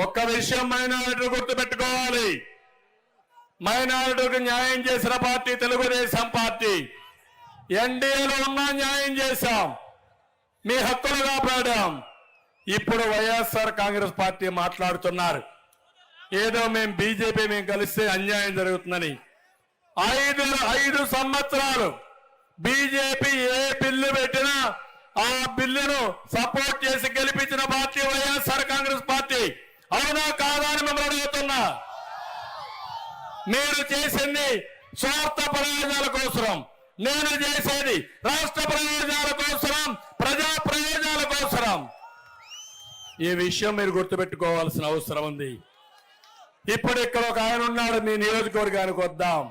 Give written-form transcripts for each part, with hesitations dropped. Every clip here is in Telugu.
ఒక్క విషయం మైనారిటీ గుర్తుపెట్టుకోవాలి. మైనారిటీకి న్యాయం చేసిన పార్టీ తెలుగుదేశం పార్టీ. ఎన్డీఏలో ఉన్నా న్యాయం చేశాం, మీ హక్కులు కాపాడాం. ఇప్పుడు వైఎస్ఆర్ కాంగ్రెస్ పార్టీ మాట్లాడుతున్నారు ఏదో మేము బీజేపీ మేము కలిస్తే అన్యాయం జరుగుతుందని. 5 సంవత్సరాలు బీజేపీ ఏ బిల్లు పెట్టినా ఆ బిల్లును సపోర్ట్ చేసి గెలిపించిన పార్టీ వైఎస్ఆర్ కాంగ్రెస్ పార్టీ. అవునా కాదా అని మిమ్మల్ని అడుగుతున్నా. మీరు చేసింది స్వార్థ ప్రయోజనాల కోసం, నేను చేసేది రాష్ట్ర ప్రయోజనాల కోసం, ప్రజా ప్రయోజనాల కోసం. ఈ విషయం మీరు గుర్తుపెట్టుకోవాల్సిన అవసరం ఉంది. ఇప్పుడు ఇక్కడ ఒక ఆయన ఉన్నాడు, మీ నియోజకవర్గానికి వద్దాం.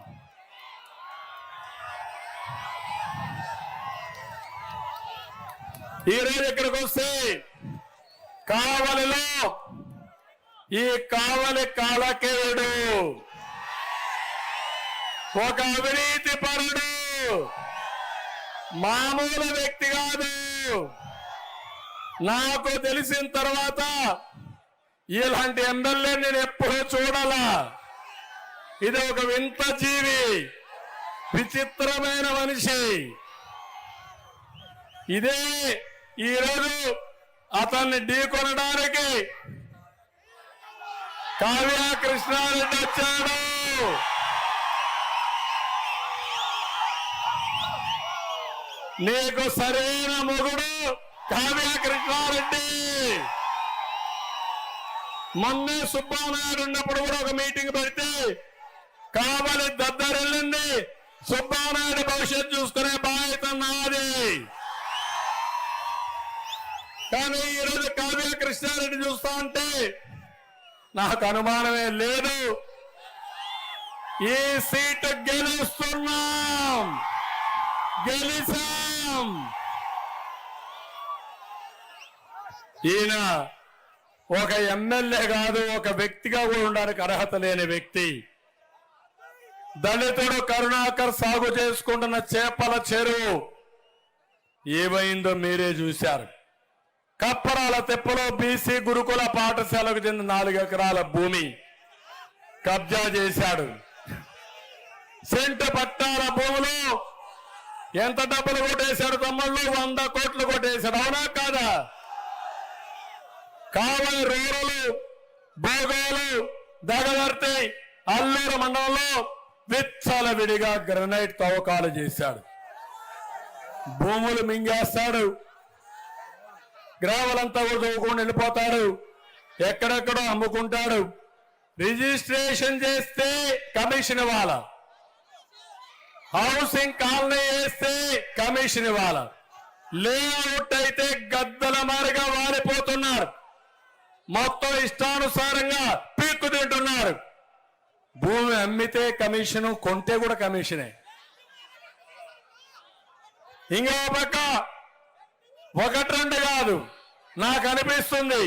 ఈరోజు ఇక్కడికి వస్తే కావలిలో ఈ కావలి కాలకేయుడు ఒక అవినీతి పరుడు, మామూలు వ్యక్తి కాదు. నాకు తెలిసిన తర్వాత ఇలాంటి ఎమ్మెల్యే నేను ఎప్పుడూ చూడాలా. ఇది ఒక వింత జీవి, విచిత్రమైన మనిషి. ఇదే ఈరోజు అతన్ని ఢీకొనడానికి కావ్య కృష్ణారెడ్డి వచ్చాడు. నీకు సరైన మొగుడు కావ్య కృష్ణారెడ్డి. మొన్నే సుబ్బానాయుడు ఉన్నప్పుడు కూడా ఒక మీటింగ్ పెడితే కావలి దద్దరెళ్ళింది. సుబ్బానాయుడు భవిష్యత్తు చూసుకునే బాధ్యత నాది. కానీ ఈరోజు కావ్య కృష్ణారెడ్డి చూస్తా ఉంటే నాకు అనుమానమే లేదు. ఈ సీటు గెలుస్తున్నాం, గెలిచాం. ఈయన ఒక ఎమ్మెల్యే కాదు, ఒక వ్యక్తిగా కూడా ఉండడానికి అర్హత లేని వ్యక్తి. దళితుడు కరుణాకర్ సాగు చేసుకుంటున్న చేపల చెరువు ఏమైందో మీరే చూశారు. కప్పరాల తెప్పలో బీసీ గురుకుల పాఠశాలకు చెందిన 4 ఎకరాల భూమి కబ్జా చేశాడు. సెంటు పట్టాల భూములు ఎంత డబ్బులు కొట్టేశాడు తమ్ముళ్ళు? 100 కోట్లు కొట్టేశాడు. అవునా కాదా? కావలి రూరలు, భోగాలు, దగదర్తి, అల్లూరు మండలంలో విచ్చలవిడిగా గ్రనైట్ తవ్వకాలు చేశాడు. భూములు మింగేస్తాడు, గ్రామాలంతా కూడా తవ్వుకొని వెళ్ళిపోతాడు, ఎక్కడెక్కడో అమ్ముకుంటాడు. రిజిస్ట్రేషన్ చేస్తే కమిషన్ ఇవ్వాలా, హౌసింగ్ కాలనీ వేస్తే కమిషన్ ఇవ్వాలా, లేఅవుట్ అయితే గద్దల మారిగా వారిపోతున్నారు. మొత్తం ఇష్టానుసారంగా పీక్కు తింటున్నారు. భూమి అమ్మితే కమిషను, కొంటే కూడా కమిషనే. ఇంకో పక్క 1-2 కాదు, నాకు అనిపిస్తుంది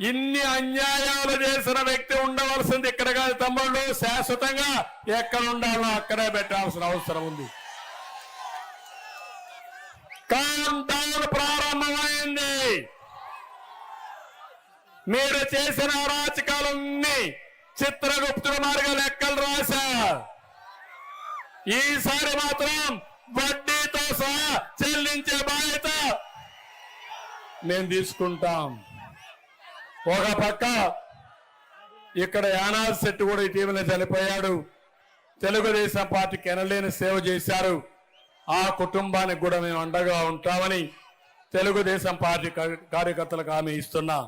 ఇన్ని అన్యాయాలు చేసిన వ్యక్తి ఉండవలసింది ఇక్కడ కాదు తమ్ముళ్ళు. శాశ్వతంగా ఎక్కడ ఉండాలో అక్కడే పెట్టాల్సిన అవసరం ఉంది. కౌంటౌన్ ప్రారంభమైంది. మీరు చేసిన అరాచకాలన్నీ చిత్రగుప్తుడు మార్గ లెక్కలు రాశా. ఈసారి మాత్రం వడ్డీతో సహా చెల్లించే బాధ్యత మేము తీసుకుంటాం. ఒక పక్క ఇక్కడ యానాద్ శెట్టి కూడా ఇటీవల చనిపోయాడు. తెలుగుదేశం పార్టీకి ఎనలేని సేవ చేశారు. ఆ కుటుంబానికి కూడా మేము అండగా ఉంటామని తెలుగుదేశం పార్టీ కార్యకర్తలకు హామీ ఇస్తున్నా.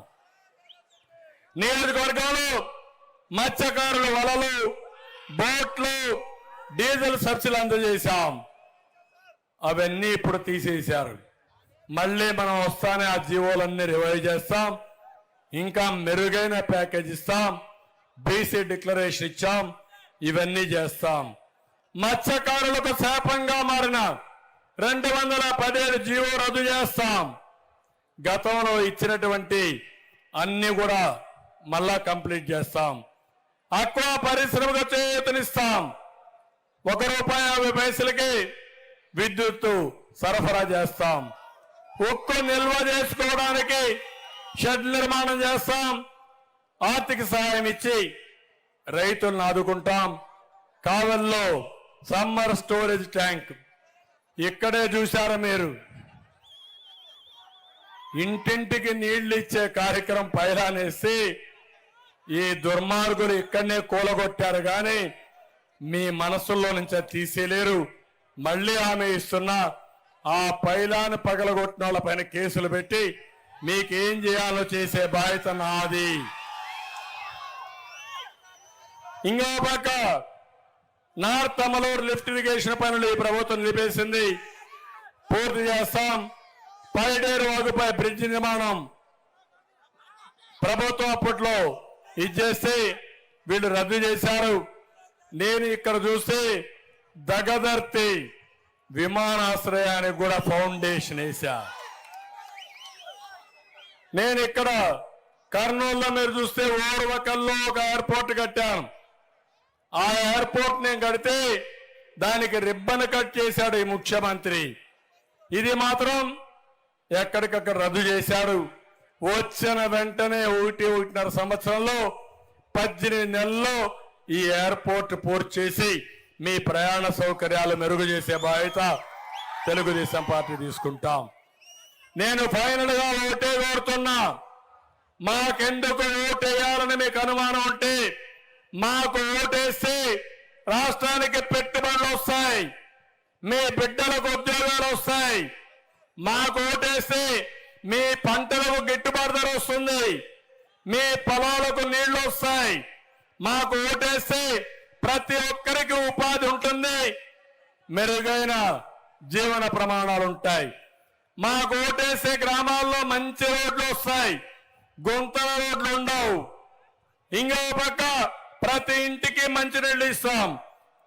నియోజకవర్గంలో మత్స్యకారుల వలలు, బోట్లు, డీజిల్ సబ్సిడీలు అందజేశాం. అవన్నీ ఇప్పుడు తీసేశారు. మళ్ళీ మనం వస్తానే ఆ జీవోలన్నీ రివైవ్ చేస్తాం. ఇంకా మెరుగైన ప్యాకేజ్ ఇస్తాం. బీసీ డిక్లరేషన్ ఇచ్చాం. ఇవన్నీ చేస్తాం. మత్స్యకారులకు శాపంగా మారిన 217 జీవో రద్దు చేస్తాం. గతంలో ఇచ్చినటువంటి అన్ని కూడా మళ్ళా కంప్లీట్ చేస్తాం. అక్వా పరిశ్రమకు చేయూతనిస్తాం. ₹1.50 విద్యుత్తు సరఫరా చేస్తాం. ఉక్కు నిల్వ చేసుకోవడానికి షెడ్ నిర్మాణం చేస్తాం. ఆర్థిక సహాయం ఇచ్చి రైతులను ఆదుకుంటాం. కావల్లో సమ్మర్ స్టోరేజ్ ట్యాంక్ ఇక్కడే చూశారు మీరు. ఇంటింటికి నీళ్లు ఇచ్చే కార్యక్రమం పైలానేసి ఈ దుర్మార్గులు ఇక్కడనే కూలగొట్టారు కానీ మీ మనసుల్లో నుంచి తీసేలేరు. మళ్ళీ ఆమె ఇస్తున్న ఆ పైలాను పగలగొట్టిన వాళ్ళ పైన కేసులు పెట్టి మీకేం చేయాలో చేసే బాధ్యత నాది. ఇంకో పక్క నార్త్ అమలూరు లిఫ్ట్ ఇరిగేషన్ పనులు ఈ ప్రభుత్వం నిలిపేసింది. పూర్తి చేస్తాం. పైడేరు వాగుపై బ్రిడ్జ్ నిర్మాణం ప్రభుత్వం అప్పట్లో ఇచ్చేస్తే వీళ్ళు రద్దు చేశారు. నేను ఇక్కడ చూస్తే దగదర్తి విమానాశ్రయానికి కూడా ఫౌండేషన్ వేశా. నేను ఇక్కడ కర్నూలులో మీరు చూస్తే ఓర్వకల్లో ఒక ఎయిర్పోర్ట్ కట్టాను. ఆ ఎయిర్పోర్ట్ నేను కడితే దానికి రిబ్బన్ కట్ చేశాడు ఈ ముఖ్యమంత్రి. ఇది మాత్రం ఎక్కడికక్కడ రద్దు చేశాడు. వచ్చిన వెంటనే 1.5 సంవత్సరంలో 18 నెలల్లో ఈ ఎయిర్పోర్ట్ పూర్తి చేసి మీ ప్రయాణ సౌకర్యాలు మెరుగు చేసే బాధ్యత తెలుగుదేశం పార్టీ తీసుకుంటాం. నేను ఫైనల్ గా ఓటే కోరుతున్నా. మాకెందుకు ఓటేయాలని మీకు అనుమానం ఉంటే మాకు ఓటేస్తే రాష్ట్రానికి పెట్టుబడులు వస్తాయి, మీ బిడ్డలకు ఉద్యోగాలు వస్తాయి. మాకు ఓటేస్తే మీ పంటలకు గిట్టుబాటు ధర వస్తుంది, మీ పొలాలకు నీళ్లు వస్తాయి. మాకు ఓటేస్తే ప్రతి ఒక్కరికి ఉపాధి ఉంటుంది, మెరుగైన జీవన ప్రమాణాలు ఉంటాయి. మాకు ఓటేస్తే గ్రామాల్లో మంచి రోడ్లు వస్తాయి, గుంతల రోడ్లు ఉండవు. ఇంకో పక్క ప్రతి ఇంటికి మంచినీళ్ళు ఇస్తాం.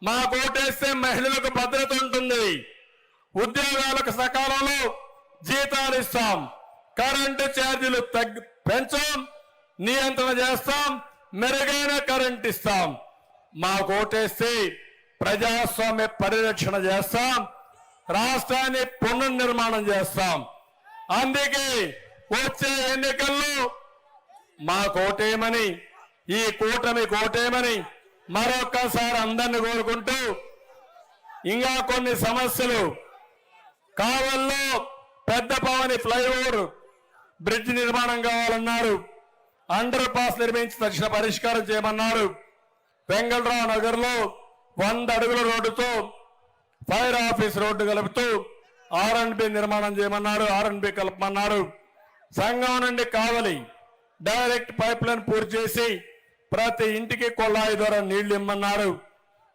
మాకు ఓటేస్తే మహిళలకు భద్రత ఉంటుంది, ఉద్యోగాలకు సకాలంలో జీతాలు ఇస్తాం, కరెంటు ఛార్జీలు పెంచాం, నియంత్రణ చేస్తాం, మెరుగైన కరెంట్ ఇస్తాం. మాకు ఓటేస్తే ప్రజాస్వామ్య పరిరక్షణ చేస్తాం, రాష్ట్రాన్ని పునర్నిర్మాణం చేస్తాం. అందుకే వచ్చే ఎన్నికల్లో మాకు ఓటేయమని, ఈ కూటమి కోటేయమని మరొక్కసారి అందరిని కోరుకుంటూ, ఇంకా కొన్ని సమస్యలు కావల్లో పెద్ద పవని ఫ్లైఓవర్ బ్రిడ్జ్ నిర్మాణం కావాలన్నారు, అండర్ పాస్ నిర్మించి తక్షణ పరిష్కారం చేయమన్నారు. వెంగళరావు నగర్ లో 100 అడుగుల రోడ్డుతో ఫైర్ ఆఫీస్ రోడ్డు కలుపుతూ R&B నిర్మాణం చేయమన్నారు, R&B కలపమన్నారు. సంఘం నుండి కావలి డైరెక్ట్ పైప్ లైన్ పూర్తి చేసి ప్రతి ఇంటికి కొల్లాయి ద్వారా నీళ్లు ఇమ్మన్నారు.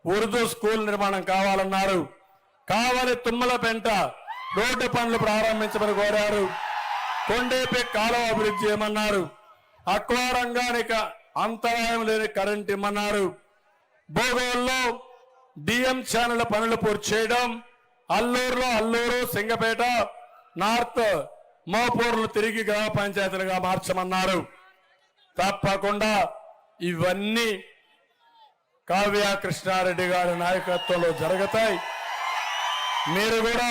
ఉర్దూ స్కూల్ నిర్మాణం కావాలన్నారు. కావలి తుమ్మలపెంట రోడ్డు పనులు ప్రారంభించమని కోరారు. కొండేపి కాలువ అభివృద్ధి చేయమన్నారు. అక్వా రంగానికి అంతరాయం లేని కరెంట్ ఇమ్మన్నారు. భోగోల్లో డిఎం ఛానల్ పనులు పూర్తి చేయడం, అల్లూరు సింగపేట నార్త్ మోపూర్లు తిరిగి గ్రామ పంచాయతీలుగా మార్చమన్నారు. తప్పకుండా ఇవన్నీ కావ్య కృష్ణారెడ్డి గారి నాయకత్వంలో జరుగుతాయి. మీరు కూడా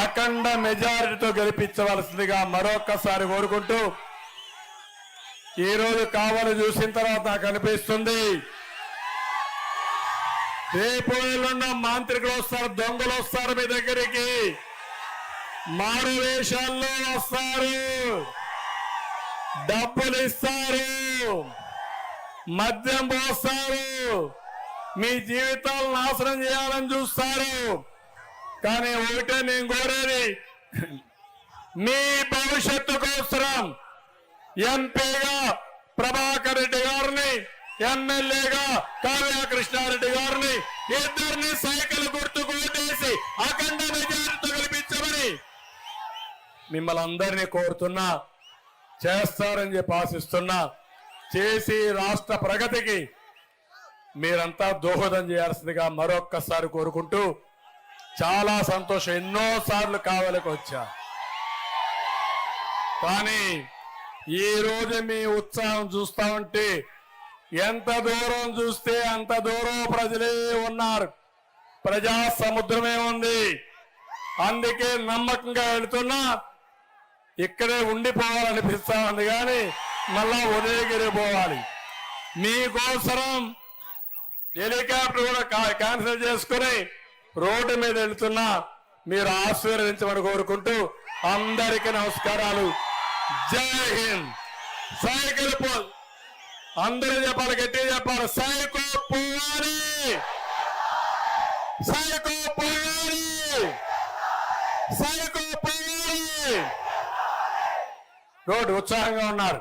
అఖండ మెజారిటీతో గెలిపించవలసిందిగా మరొక్కసారి కోరుకుంటూ, ఈరోజు కావాలి చూసిన తర్వాత నాకు అనిపిస్తుంది రేపు ఎల్లుండి మాంత్రికులు వస్తారు, దొంగలు వస్తారు, మీ దగ్గరికి మారు వేషాల్లో వస్తారు, డబ్బులు ఇస్తారు, మద్యం పోస్తారు, మీ జీవితాలు నాశనం చేయాలని చూస్తారు. కానీ ఒకటే నేను కోరేది, మీ భవిష్యత్తు కోసం ఎంపీగా ప్రభాకర్ రెడ్డి గారిని, ఎమ్మెల్యేగా కావ్య కృష్ణారెడ్డి గారిని ఇద్దరిని సైకిల్ గుర్తుకు ఓటేసి అఖండ మెజారిటీతో గెలిపించమని మిమ్మల్ని అందరినీ కోరుతున్నా. చేస్తారని చెప్పి ఆశిస్తున్నా. చేసి రాష్ట్ర ప్రగతికి మీరంతా దోహదం చేయాల్సిందిగా మరొక్కసారి కోరుకుంటూ, చాలా సంతోషం. ఎన్నోసార్లు కావలికి వచ్చా, కానీ ఈ రోజు మీ ఉత్సాహం చూస్తా ఉంటే ఎంత దూరం చూస్తే అంత దూరం ప్రజలే ఉన్నారు, ప్రజా సముద్రమే ఉంది. అందుకే నమ్మకంగా వెళుతున్నా. ఇక్కడే ఉండిపోవాలనిపిస్తా ఉంది, కానీ మళ్ళా ఉదయగిరి పోవాలి. మీకోసరం హెలికాప్టర్ కూడా క్యాన్సిల్ చేసుకుని రోడ్డు మీద వెళ్తున్నా, మీరు ఆశీర్వదించమని కోరుకుంటూ అందరికీ నమస్కారాలు. జై హింద్. సైకిల్ పోల్ అందరూ చెప్పాలి, గట్టిగా చెప్పాలి. సైకో పోవాలి, సైకో పోవాలి, సైకో పోవాలి. రోడ్డు ఉత్సాహంగా ఉన్నారు.